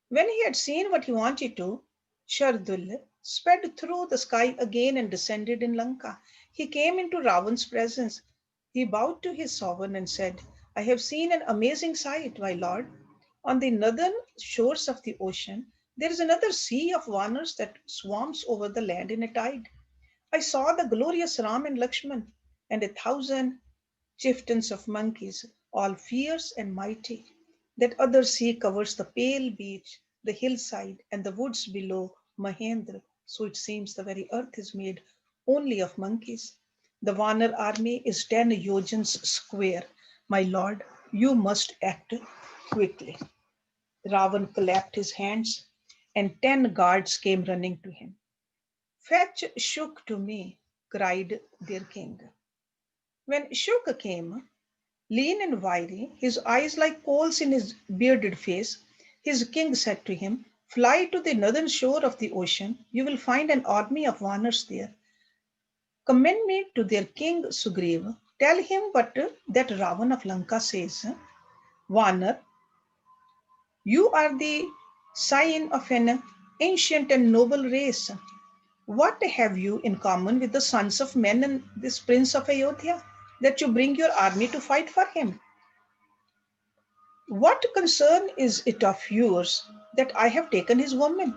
When he had seen what he wanted to, Shardul sped through the sky again and descended in Lanka. He came into Ravan's presence. He bowed to his sovereign and said, I have seen an amazing sight, my lord. On the northern shores of the ocean, there is another sea of Vanars that swarms over the land in a tide. I saw the glorious Ram and Lakshman and 1,000 chieftains of monkeys, all fierce and mighty. That other sea covers the pale beach, the hillside, and the woods below Mahendra, so it seems the very earth is made only of monkeys. The Vanar army is 10 yojans square. My lord, you must act quickly. Ravan clapped his hands, and 10 guards came running to him. Fetch Shuk to me, cried their king. When Shuk came, lean and wiry, his eyes like coals in his bearded face, his king said to him, fly to the northern shore of the ocean. You will find an army of Vanars there. Commend me to their king Sugriva. Tell him what that Ravan of Lanka says. Vanar, you are the sign of an ancient and noble race. What have you in common with the sons of Menon, this prince of Ayodhya, that you bring your army to fight for him? What concern is it of yours that I have taken his woman?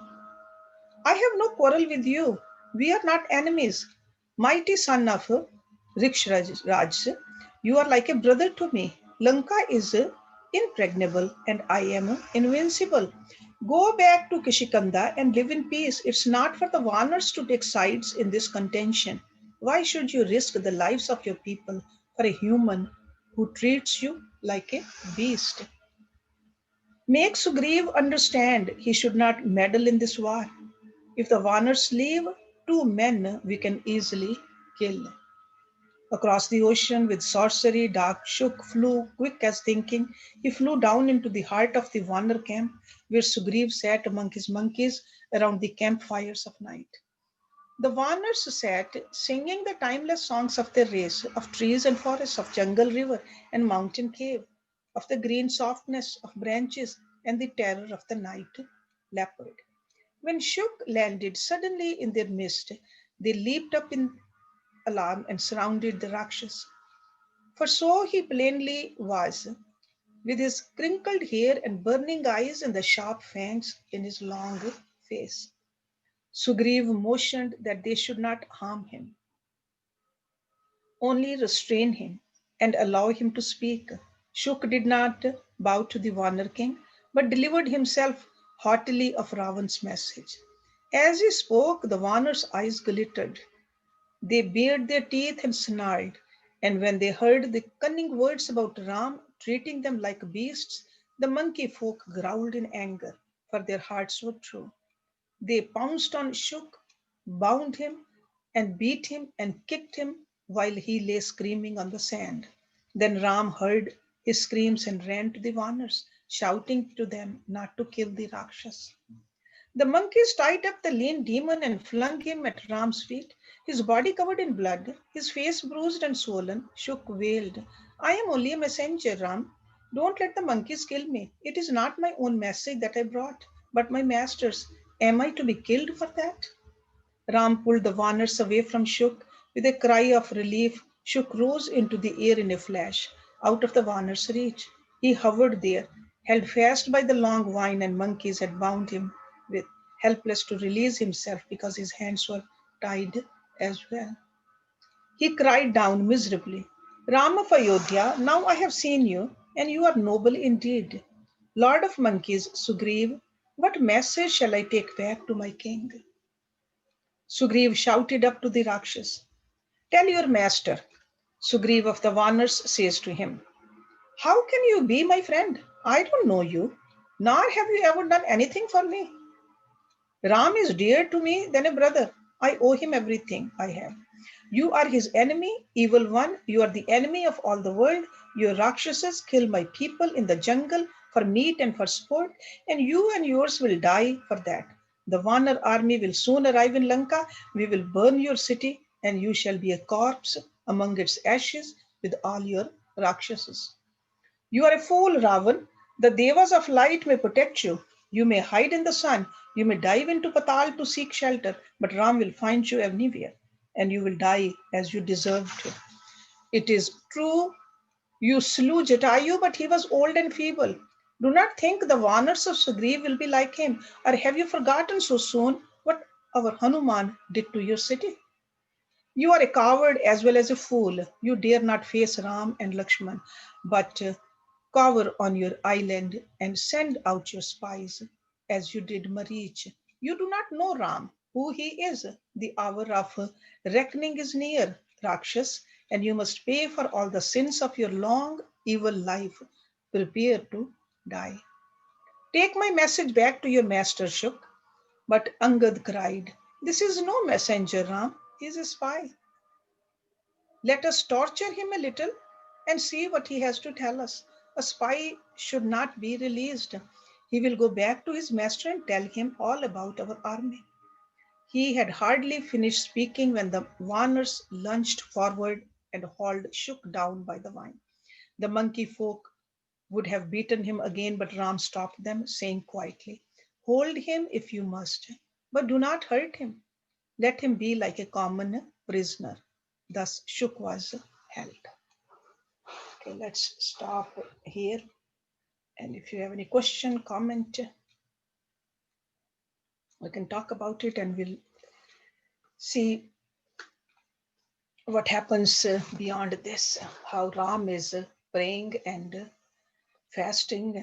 I have no quarrel with you. We are not enemies. Mighty son of Rikshiraj, you are like a brother to me. Lanka is impregnable and I am invincible. Go back to Kishikanda and live in peace. It's not for the Vanars to take sides in this contention. Why should you risk the lives of your people for a human who treats you like a beast? Make Sugriv understand he should not meddle in this war. If the Vanars leave 2 men, we can easily kill. Across the ocean with sorcery, Dark Shuk flew quick as thinking. He flew down into the heart of the Vanar camp, where Sugriv sat among his monkeys around the campfires of night. The Vanars sat singing the timeless songs of their race, of trees and forests, of jungle, river, and mountain cave, of the green softness of branches and the terror of the night leopard. When Shuk landed suddenly in their midst, they leaped up in alarm and surrounded the Rakshas. For so he plainly was, with his crinkled hair and burning eyes and the sharp fangs in his long face. Sugriv motioned that they should not harm him, only restrain him and allow him to speak. Shuk did not bow to the Vanar king, but delivered himself haughtily of Ravan's message. As he spoke, the Vanar's eyes glittered. They bared their teeth and snarled, and when they heard the cunning words about Ram treating them like beasts, the monkey folk growled in anger, for their hearts were true. They pounced on Shuk, bound him, and beat him and kicked him while he lay screaming on the sand. Then Ram heard his screams and ran to the Vanars, shouting to them not to kill the Rakshas. The monkeys tied up the lean demon and flung him at Ram's feet, his body covered in blood, his face bruised and swollen. Shuk wailed, I am only a messenger, Ram. Don't let the monkeys kill me. It is not my own message that I brought, but my master's. Am I to be killed for that? Ram pulled the Vanars away from Shuk. With a cry of relief, Shuk rose into the air in a flash, out of the Vanars' reach. He hovered there, held fast by the long vine and monkeys had bound him with, helpless to release himself because his hands were tied as well. He cried down miserably, Ram of Ayodhya, now I have seen you, and you are noble indeed. Lord of monkeys, Sugriv, what message shall I take back to my king? Sugriv shouted up to the Rakshas, tell your master. Sugriv of the Vanars says to him, how can you be my friend? I don't know you, nor have you ever done anything for me. Ram is dearer to me than a brother. I owe him everything I have. You are his enemy, evil one. You are the enemy of all the world. Your Rakshasas kill my people in the jungle for meat and for sport, and you and yours will die for that. The Vanar army will soon arrive in Lanka. We will burn your city, and you shall be a corpse among its ashes with all your Rakshasas. You are a fool, Ravan. The devas of light may protect you. You may hide in the sun. You may dive into Patal to seek shelter, but Ram will find you anywhere, and you will die as you deserve to. It is true you slew Jatayu, but he was old and feeble. Do not think the Vanars of Sugriv will be like him, or have you forgotten so soon what our Hanuman did to your city? You are a coward as well as a fool. You dare not face Ram and Lakshman, but cower on your island and send out your spies as you did Marich. You do not know Ram, who he is. The hour of reckoning is near. Rakshas, and you must pay for all the sins of your long, evil life. Prepare to die. Take my message back to your master, Shuk. But Angad cried, This is no messenger, Ram. He is a spy. Let us torture him a little and see what he has to tell us. A spy should not be released. He will go back to his master and tell him all about our army. He had hardly finished speaking when the Vanars lunged forward and hauled Shuk down by the vine. The monkey folk would have beaten him again, but Ram stopped them, saying quietly, Hold him if you must, but do not hurt him. Let him be like a common prisoner. Thus Shuk was held. Okay, let's stop here. And if you have any question, comment, we can talk about it and we'll see what happens beyond this, how Ram is praying and fasting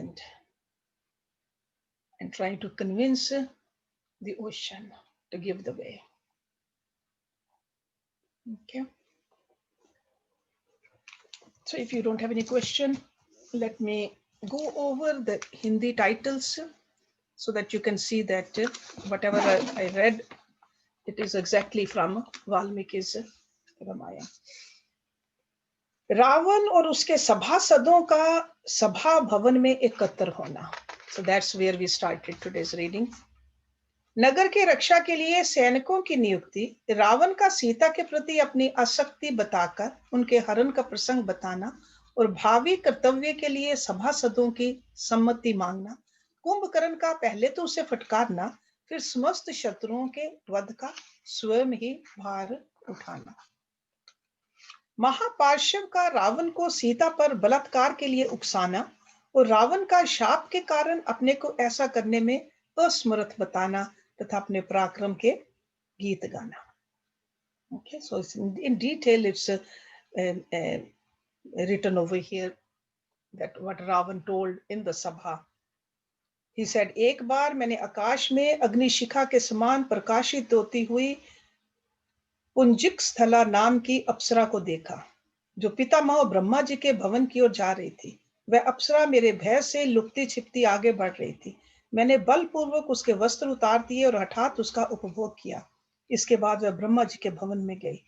and trying to convince the ocean to give the way. Okay. So if you don't have any question, let me go over the Hindi titles so that you can see that whatever I read, it is exactly from Valmiki's Ramayana. Ravan और उसके सभासदों का सभा भवन में एकत्र होना. So that's where we started today's reading. नगर के रक्षा के लिए सैनिकों की नियुक्ति, रावण का सीता के प्रति अपनी आसक्ति बताकर उनके हरण का प्रसंग बताना और भावी कर्तव्य के लिए सभासदों की सम्मति मांगना, कुंभकर्ण का पहले तो उसे फटकारना, फिर समस्त शत्रुओं के वध का स्वयं ही भार उठाना. महापार्श्व का रावण को सीता पर बलात्कार के लिए उकसाना और रावण का शाप के कारण अपने को ऐसा करने में असमर्थ बताना तथा अपने पराक्रम के गीत गाना. Okay, so it's in detail it's written over here that what Ravan told in the Sabha. He said, एक बार मैंने आकाश में अग्निशिखा के समान प्रकाशित होती हुई पुंजिक स्थला नाम की अप्सरा को देखा, जो पितामह ब्रह्मा जी के भवन की ओर जा रही थी. वह अप्सरा मेरे भय से लुकती छिपती आगे बढ़ रही थी. मैंने बलपूर्वक उसके वस्त्र उतार दिए और हठात उसका उपभोग किया. इसके बाद वह ब्रह्मा जी के भवन में गई.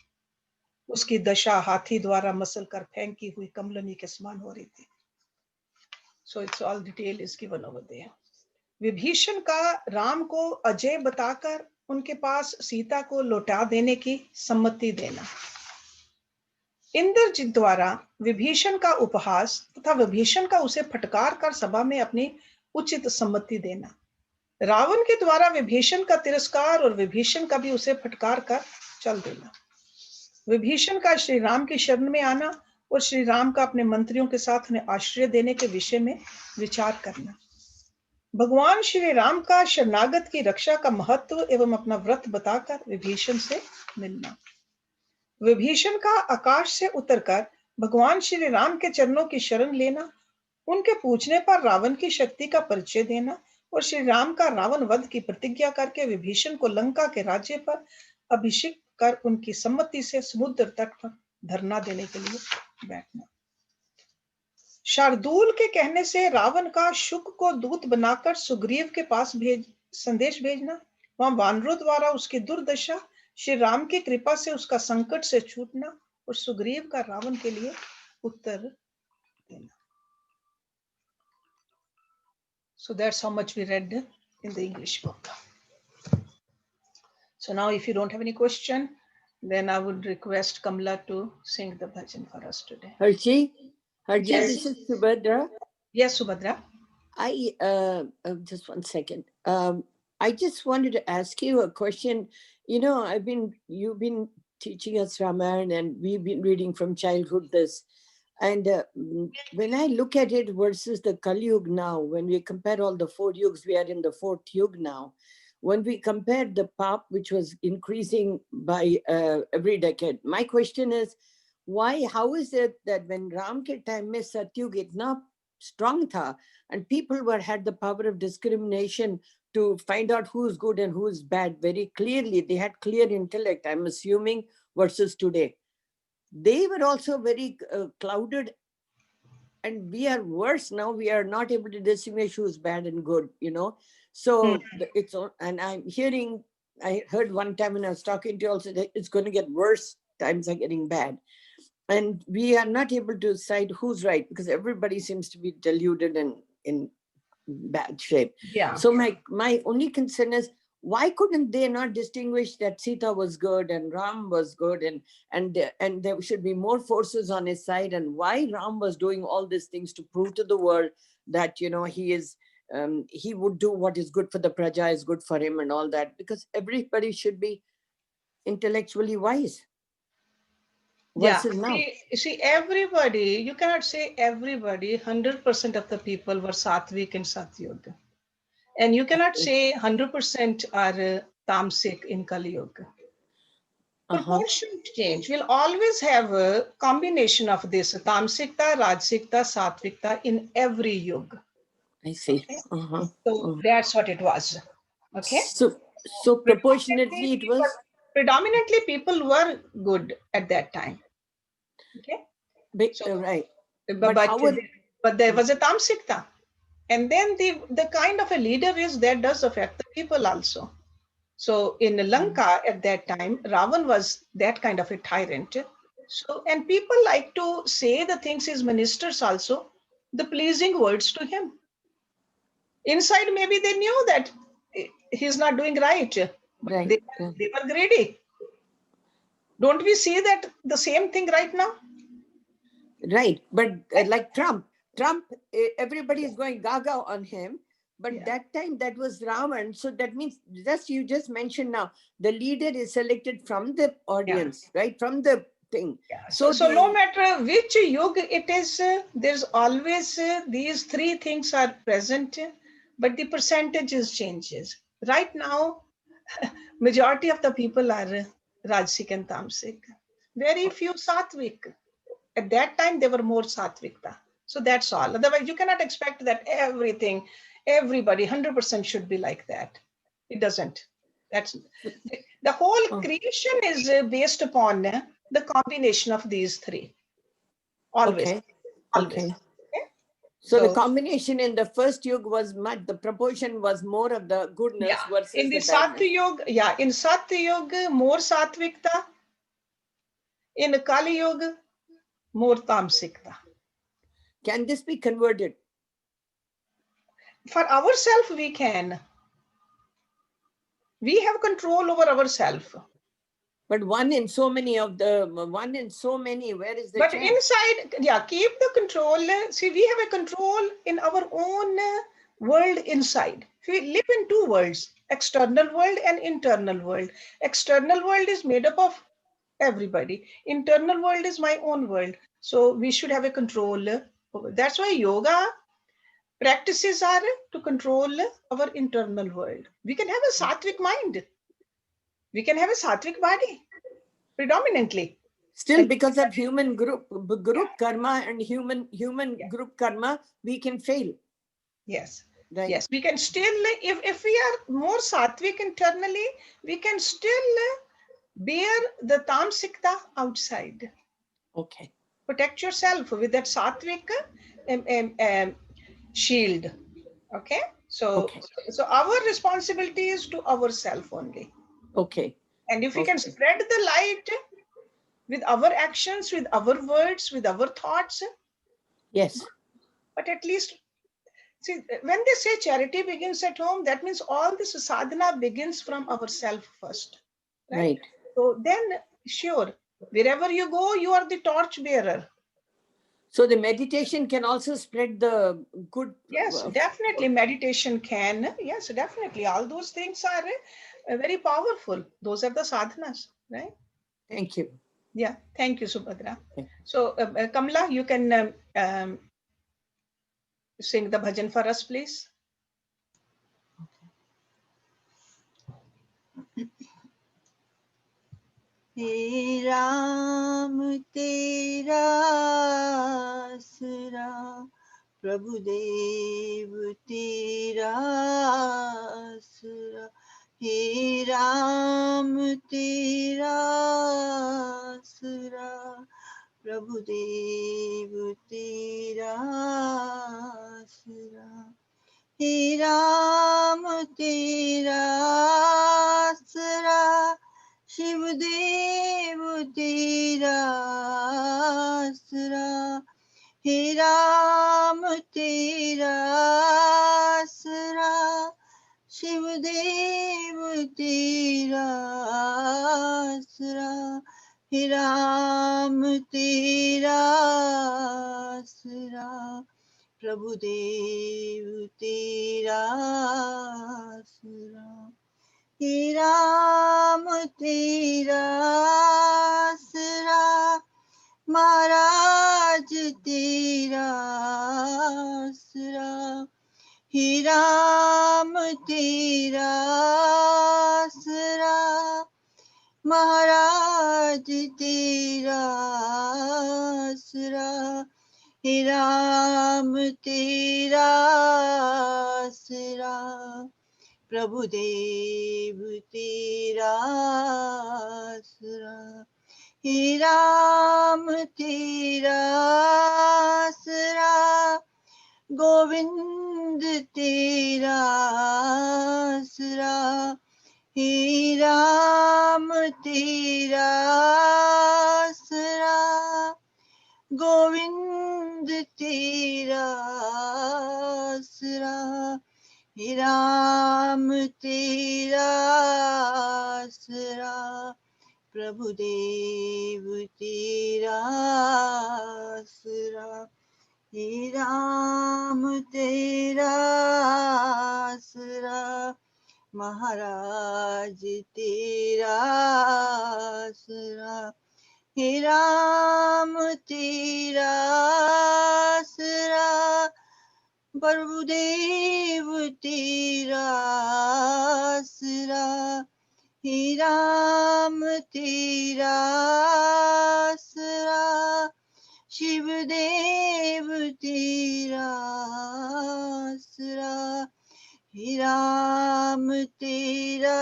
उसकी दशा हाथी द्वारा मसल कर फेंकी हुई कमलनी के समान हो रही थी. So it's all detail is given over there. Vibhishan का राम को अजय बताकर उनके पास सीता को लौटा देने की सम्मति देना. इंद्रजित द्वारा विभीषण का उपहास तथा विभीषण का उसे फटकार कर सभा में अपनी उचित सम्मति देना. रावण के द्वारा विभीषण का तिरस्कार और विभीषण का भी उसे फटकार कर चल देना. विभीषण का श्री राम की शरण में आना और श्री राम का अपने मंत्रियों के साथ उन्हें आश्रय देने के विषय में विचार करना. भगवान श्री राम का शरणागत की रक्षा का महत्व एवं अपना व्रत बताकर विभीषण से मिलना. विभीषण का आकाश से उतरकर भगवान श्री राम के चरणों की शरण लेना, उनके पूछने पर रावण की शक्ति का परिचय देना और श्री राम का रावण वध की प्रतिज्ञा करके विभीषण को लंका के राज्य पर अभिषेक कर उनकी सम्मति से समुद्र तट पर धरना देने के लिए बैठना. शार्दूल के कहने से रावण का शुक को दूत बनाकर सुग्रीव के पास संदेश भेजना, वहां वानरों द्वारा उसकी दुर्दशा, श्री राम की कृपा से उसका संकट से छूटना और सुग्रीव का रावण के लिए उत्तर देना. So that's how much we read in the English book. So now if you don't have any question, then I would request Kamala to sing the bhajan for us today. Hershi, Yes. This is Subhadra. Yes, Subhadra. Just one second. I just wanted to ask you a question. You know, you've been teaching us Ramayana and we've been reading from childhood this. And when I look at it versus the Kali Yuga now, when we compare all the 4 yugs, we are in the 4th yuga now. When we compare the pap, which was increasing by every decade, my question is, how is it that when Ram ke time mein Satyug itna strong tha and people had the power of discrimination to find out who's good and who's bad very clearly, they had clear intellect, I'm assuming, versus today. they were also very clouded, and we are worse now. We are not able to distinguish who's bad and good, you know. So it's all, and I heard one time when I was talking to you also that it's going to get worse. Times are getting bad, and we are not able to decide who's right because everybody seems to be deluded and in bad shape. Yeah. So my only concern is, why couldn't they not distinguish that Sita was good and Ram was good, and there should be more forces on his side, and why Ram was doing all these things to prove to the world that, you know, he would do what is good for the praja is good for him and all that, because everybody should be intellectually wise. Yeah, Versus now. see, everybody, you cannot say everybody, 100% of the people were Satvik in Satyuga. And you cannot say 100% are Tamsik in Kali Yuga. Proportion change. We'll always have a combination of this Tamsikta, Rajsikta, Satvikta in every yuga. I see. Okay? So that's what it was. Okay. So proportionately it was. Predominantly people were good at that time. Okay. So, right. But there was a Tamsikta. And then the kind of a leader is that does affect the people also. So in Lanka at that time, Ravan was that kind of a tyrant. So, and people like to say the things his ministers also, the pleasing words to him. Inside, maybe they knew that he's not doing right. Right. They were greedy. Don't we see that the same thing right now? Right. But like Trump, everybody is going gaga on him. But that time that was Ravan. So that means you just mentioned now, the leader is selected from the audience, right? From the thing. Yeah. So no matter which yuga it is, there's always these three things are present, but the percentages changes. Right now, majority of the people are Rajsik and Tamsik. Very few Satvik. At that time, they were more Satvikta. So that's all. Otherwise, you cannot expect that everybody, 100% should be like that. It doesn't. That's the whole creation is based upon the combination of these three. Always. Okay. Always. Okay. So the combination in the first yuga was the proportion was more of the goodness versus in the badness. Satyuga, in Satyuga, more Satvikta. In Kali Yuga, more Tamsikta. Can this be converted? For ourselves, we can. We have control over ourselves. But one in so many, where is the But chance? inside, keep the control. See, we have a control in our own world inside. We live in two worlds, external world and internal world. External world is made up of everybody. Internal world is my own world. So we should have a control. That's why yoga practices are to control our internal world. We can have a sattvic mind. We can have a sattvic body predominantly. Still, because of human group karma and human group karma, we can fail. Yes. Right. Yes, we can still, if we are more sattvic internally, we can still bear the tamsikta outside. Okay. Protect yourself with that sattvic shield. Okay. So our responsibility is to ourself only. Okay. And if we can spread the light with our actions, with our words, with our thoughts. Yes. But at least, see, when they say charity begins at home, that means all this sadhana begins from ourselves first. Right? So then, sure, wherever you go, you are the torch bearer. So the meditation can also spread the good. Yes, definitely. Meditation can. Yes, definitely. All those things are very powerful. Those are the sadhanas, right? Thank you. Yeah. Thank you, Subhadra. So, Kamala, you can sing the bhajan for us, please. हे राम तेरा आसरा प्रभुदेव तेरा आसरा हे राम तेरा आसरा प्रभु देव तेरा आसरा। हे राम तेरा आसरा, शिव देव तेरा आसरा। हे राम तेरा आसरा, शिव देव तेरा आसरा। हे राम तेरा आसरा, प्रभु देव तेरा आसरा। हे राम तेरा आसरा, महाराज तेरा आसरा। हे राम तेरा आसरा, महाराज तेरा आसरा। हे राम तेरा आसरा, प्रभु देव तेरा आसरा। हे राम तेरा आसरा, गोविंद तेरा आसरा। हे राम तेरा आसरा, गोविंद तेरा आसरा। हे राम तेरा आसरा, प्रभु देव तेरा आसरा। हे राम तेरा आसरा, महाराज तेरा आसरा। हे राम तेरा आसरा, प्रभुदेव तेरा आसरा। हे राम तेरा आसरा, शिव देव तेरा आसरा। हे राम तेरा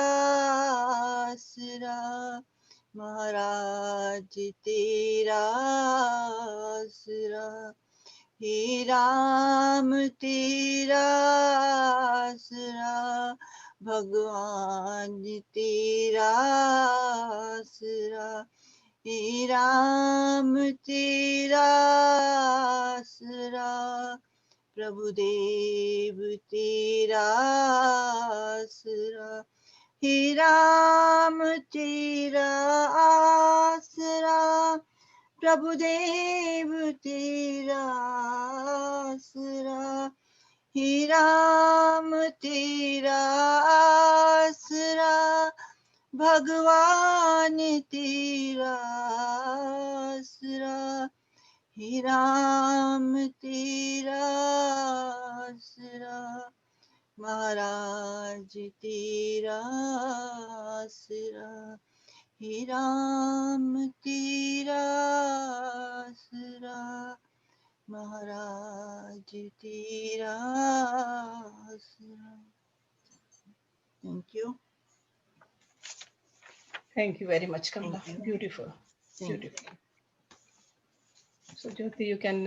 आसरा, महाराज तेरा आसरा। हे राम तेरा आसरा, भगवान तेरा आसरा। हे राम तेरा आसरा, प्रभु देव तेरा आसरा। हे राम तेरा आसरा, प्रभु देव तेरा आसरा। हे राम तेरा आसरा, भगवान तेरा आसरा। हे राम तेरा आसरा, महाराज तेरा आसरा। हे राम तेरा आसरा, महाराज तेरा आसरा। Thank you. Thank you very much, Kamla. Thank you. Beautiful. Thank you. Beautiful. So, Jyoti, you can